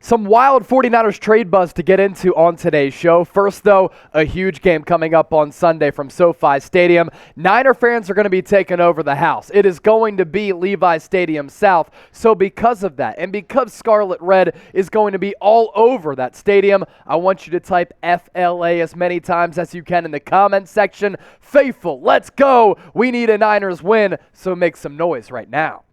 Some wild 49ers trade buzz to get into on today's show. First, though, a huge game coming up on Sunday from SoFi Stadium. Niner fans are going to be taking over the house. It is going to be Levi Stadium South. So because of that, and because Scarlet Red is going to be all over that stadium, I want you to type FLA as many times as you can in the comment section. Faithful, let's go. We need a Niners win, so make some noise right now.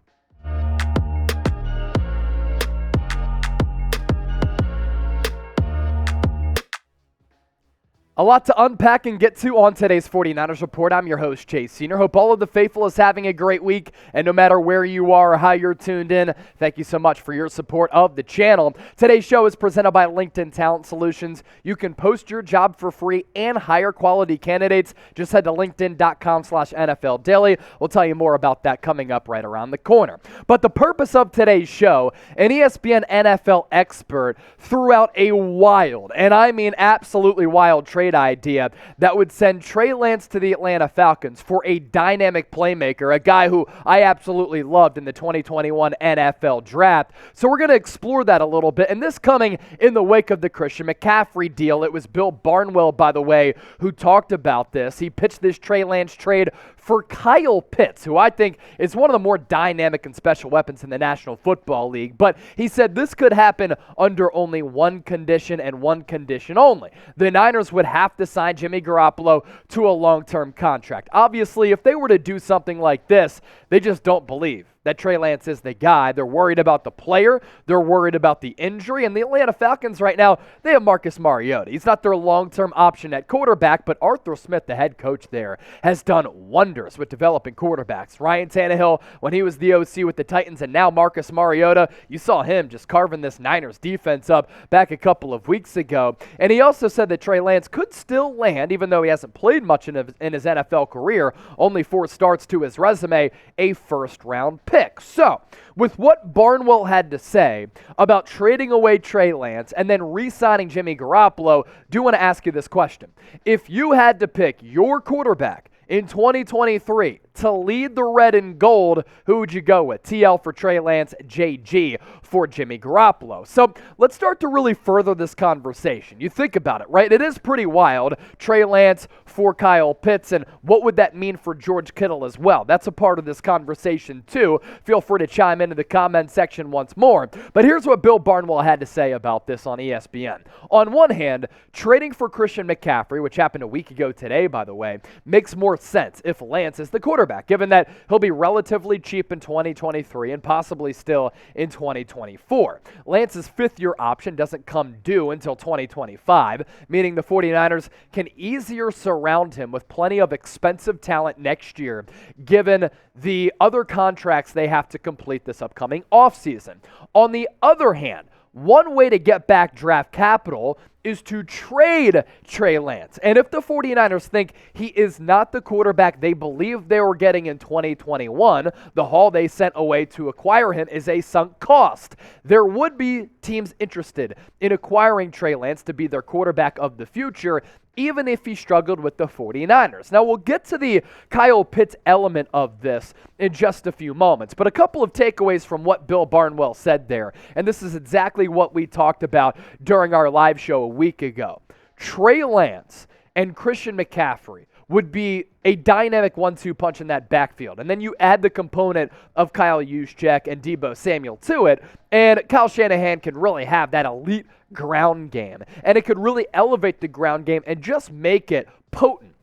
A lot to unpack and get to on today's 49ers Report. I'm your host, Chase Senior. Hope all of the faithful is having a great week, and no matter where you are or how you're tuned in, thank you so much for your support of the channel. Today's show is presented by LinkedIn Talent Solutions. You can post your job for free and hire quality candidates. Just head to linkedin.com/NFL Daily. We'll tell you more about that coming up right around the corner. But the purpose of today's show, an ESPN NFL expert threw out a wild, and I mean absolutely wild, trade idea that would send Trey Lance to the Atlanta Falcons for a dynamic playmaker, a guy who I absolutely loved in the 2021 NFL Draft. So we're going to explore that a little bit, and this coming in the wake of the Christian McCaffrey deal. It was Bill Barnwell, by the way, who talked about this. He pitched this Trey Lance trade for Kyle Pitts, who I think is one of the more dynamic and special weapons in the National Football League. But he said this could happen under only one condition and one condition only. The Niners would have to sign Jimmy Garoppolo to a long-term contract. Obviously, if they were to do something like this, they just don't believe that Trey Lance is the guy. They're worried about the player. They're worried about the injury. And the Atlanta Falcons right now, they have Marcus Mariota. He's not their long-term option at quarterback, but Arthur Smith, the head coach there, has done wonders with developing quarterbacks. Ryan Tannehill, when he was the OC with the Titans, and now Marcus Mariota, you saw him just carving this Niners defense up back a couple of weeks ago. And he also said that Trey Lance could still land, even though he hasn't played much in his NFL career, only 4 starts to his resume, a first-round pick. So, with what Barnwell had to say about trading away Trey Lance and then re-signing Jimmy Garoppolo, do want to ask you this question. If you had to pick your quarterback in 2023 to lead the red and gold, who would you go with? TL for Trey Lance, JG for Jimmy Garoppolo. So let's start to really further this conversation. You think about it, right? It is pretty wild. Trey Lance for Kyle Pitts, and what would that mean for George Kittle as well? That's a part of this conversation too. Feel free to chime into the comment section once more. But here's what Bill Barnwell had to say about this on ESPN. On one hand, trading for Christian McCaffrey, which happened a week ago today, by the way, makes more sense if Lance is the quarterback, given that he'll be relatively cheap in 2023 and possibly still in 2024. Lance's fifth-year option doesn't come due until 2025, meaning the 49ers can easier surround him with plenty of expensive talent next year, given the other contracts they have to complete this upcoming offseason. On the other hand, one way to get back draft capital is to trade Trey Lance. And if the 49ers think he is not the quarterback they believe they were getting in 2021, the haul they sent away to acquire him is a sunk cost. There would be teams interested in acquiring Trey Lance to be their quarterback of the future, even if he struggled with the 49ers. Now, we'll get to the Kyle Pitts element of this in just a few moments, but a couple of takeaways from what Bill Barnwell said there, and this is exactly what we talked about during our live show a week ago. Trey Lance and Christian McCaffrey would be a dynamic 1-2 punch in that backfield. And then you add the component of Kyle Juszczyk and Deebo Samuel to it, and Kyle Shanahan can really have that elite ground game. And it could really elevate the ground game and just make it potent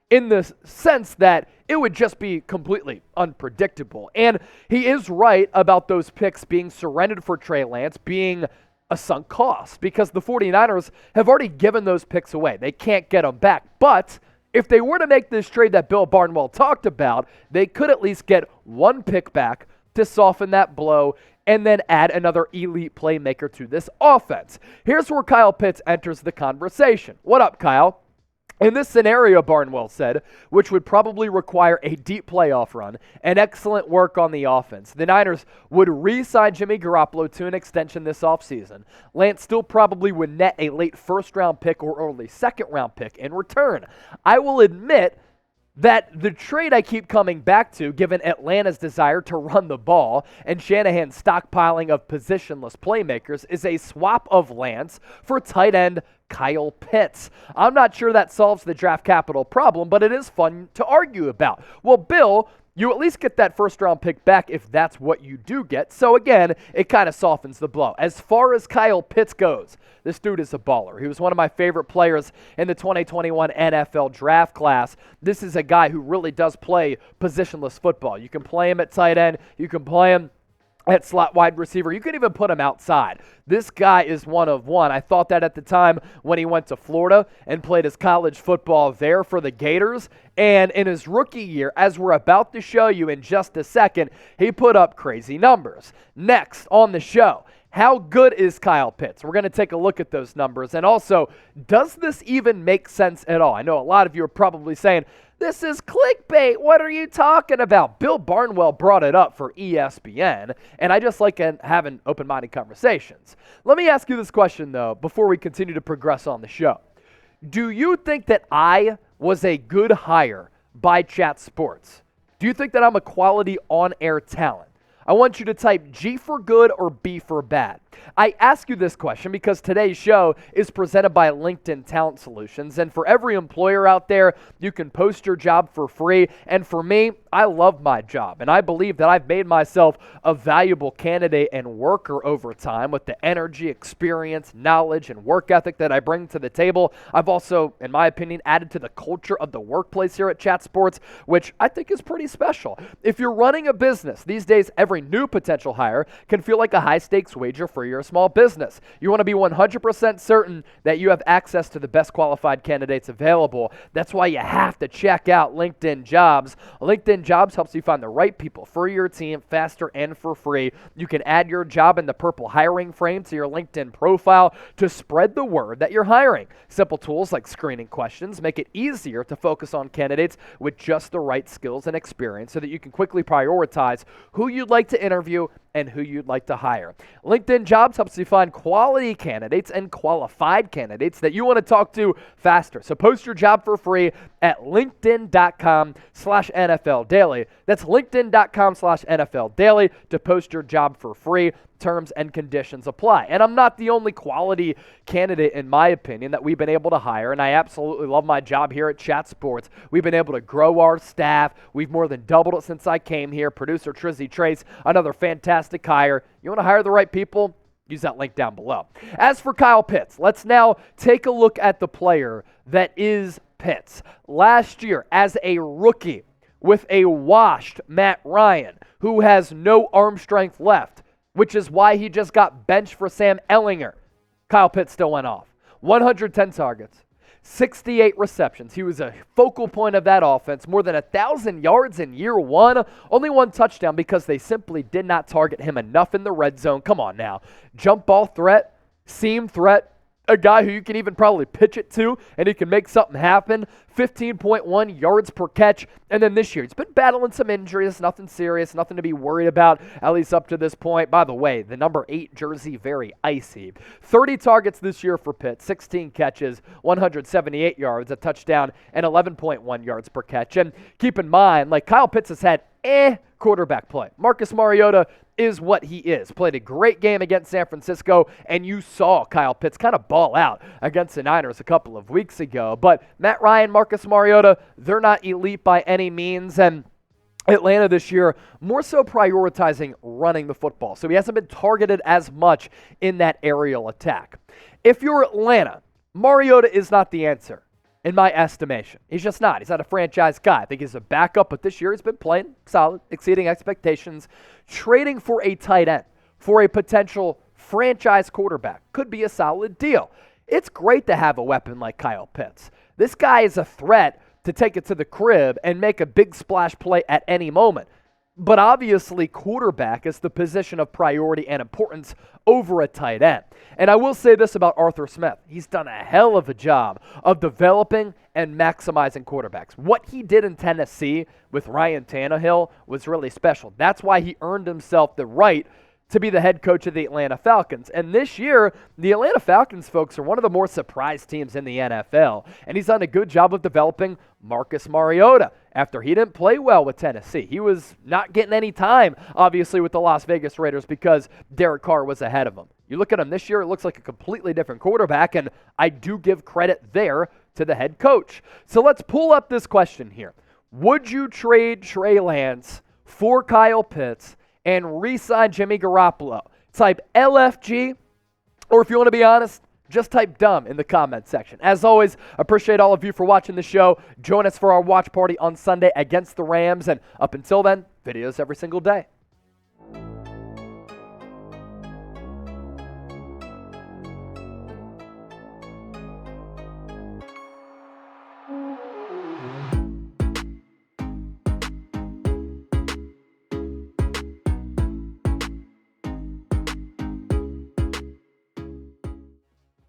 in the sense that it would just be completely unpredictable. And he is right about those picks being surrendered for Trey Lance being a sunk cost, because the 49ers have already given those picks away. They can't get them back. But if they were to make this trade that Bill Barnwell talked about, they could at least get one pick back to soften that blow and then add another elite playmaker to this offense. Here's where Kyle Pitts enters the conversation. What up, Kyle? In this scenario, Barnwell said, which would probably require a deep playoff run and excellent work on the offense, the Niners would re-sign Jimmy Garoppolo to an extension this offseason. Lance still probably would net a late first-round pick or early second-round pick in return. I will admit that the trade I keep coming back to, given Atlanta's desire to run the ball and Shanahan's stockpiling of positionless playmakers, is a swap of Lance for tight end Kyle Pitts. I'm not sure that solves the draft capital problem, but it is fun to argue about. Well, Bill, you at least get that first-round pick back if that's what you do get. So, again, it kind of softens the blow. As far as Kyle Pitts goes, this dude is a baller. He was one of my favorite players in the 2021 NFL draft class. This is a guy who really does play positionless football. You can play him at tight end. You can play him at slot wide receiver. You can even put him outside. This guy is one of one. I thought that at the time when he went to Florida and played his college football there for the Gators. And in his rookie year, as we're about to show you in just a second, he put up crazy numbers. Next on the show, how good is Kyle Pitts? We're going to take a look at those numbers. And also, does this even make sense at all? I know a lot of you are probably saying, this is clickbait. What are you talking about? Bill Barnwell brought it up for ESPN, and I just like having open-minded conversations. Let me ask you this question, though, before we continue to progress on the show. Do you think that I was a good hire by Chat Sports? Do you think that I'm a quality on-air talent? I want you to type G for good or B for bad. I ask you this question because today's show is presented by LinkedIn Talent Solutions. And for every employer out there, you can post your job for free. And for me, I love my job. And I believe that I've made myself a valuable candidate and worker over time with the energy, experience, knowledge, and work ethic that I bring to the table. I've also, in my opinion, added to the culture of the workplace here at Chat Sports, which I think is pretty special. If you're running a business, these days every new potential hire can feel like a high-stakes wager for your small business. You want to be 100% certain that you have access to the best qualified candidates available. That's why you have to check out LinkedIn Jobs. LinkedIn Jobs helps you find the right people for your team faster and for free. You can add your job in the purple hiring frame to your LinkedIn profile to spread the word that you're hiring. Simple tools like screening questions make it easier to focus on candidates with just the right skills and experience so that you can quickly prioritize who you'd like to interview and who you'd like to hire. LinkedIn Jobs helps you find quality candidates and qualified candidates that you want to talk to faster. So post your job for free at linkedin.com/NFL Daily. That's linkedin.com/NFL Daily to post your job for free. Terms and conditions apply. And I'm not the only quality candidate, in my opinion, that we've been able to hire, and I absolutely love my job here at Chat Sports. We've been able to grow our staff. We've more than doubled it since I came here. Producer Trizzy Trace, another fantastic hire. You want to hire the right people? Use that link down below. As for Kyle Pitts, let's now take a look at the player that is Pitts. Last year, as a rookie, with a washed Matt Ryan, who has no arm strength left, which is why he just got benched for Sam Ehlinger, Kyle Pitts still went off. 110 targets, 68 receptions. He was a focal point of that offense. More than 1,000 yards in year one. Only one touchdown because they simply did not target him enough in the red zone. Come on now. Jump ball threat, seam threat, a guy who you can even probably pitch it to and he can make something happen. 15.1 yards per catch. And then this year, he's been battling some injuries, nothing serious, nothing to be worried about, at least up to this point. By the way, the number 8 jersey, very icy. 30 targets this year for Pitt, 16 catches, 178 yards, a touchdown, and 11.1 yards per catch. And keep in mind, like Kyle Pitts has had quarterback play. Marcus Mariota is what he is. Played a great game against San Francisco, and you saw Kyle Pitts kind of ball out against the Niners a couple of weeks ago. But Matt Ryan, Marcus Mariota, they're not elite by any means, and Atlanta this year more so prioritizing running the football. So he hasn't been targeted as much in that aerial attack. If you're Atlanta, Mariota is not the answer. In my estimation. He's just not. He's not a franchise guy. I think he's a backup, but this year he's been playing solid, exceeding expectations. Trading for a tight end, for a potential franchise quarterback, could be a solid deal. It's great to have a weapon like Kyle Pitts. This guy is a threat to take it to the crib and make a big splash play at any moment. But obviously, quarterback is the position of priority and importance over a tight end. And I will say this about Arthur Smith. He's done a hell of a job of developing and maximizing quarterbacks. What he did in Tennessee with Ryan Tannehill was really special. That's why he earned himself the right to be the head coach of the Atlanta Falcons. And this year, the Atlanta Falcons, folks, are one of the more surprised teams in the NFL. And he's done a good job of developing Marcus Mariota after he didn't play well with Tennessee. He was not getting any time, obviously, with the Las Vegas Raiders because Derek Carr was ahead of him. You look at him this year, it looks like a completely different quarterback, and I do give credit there to the head coach. So let's pull up this question here. Would you trade Trey Lance for Kyle Pitts and re-sign Jimmy Garoppolo? Type LFG, or if you want to be honest, just type dumb in the comment section. As always, appreciate all of you for watching the show. Join us for our watch party on Sunday against the Rams, and up until then, videos every single day.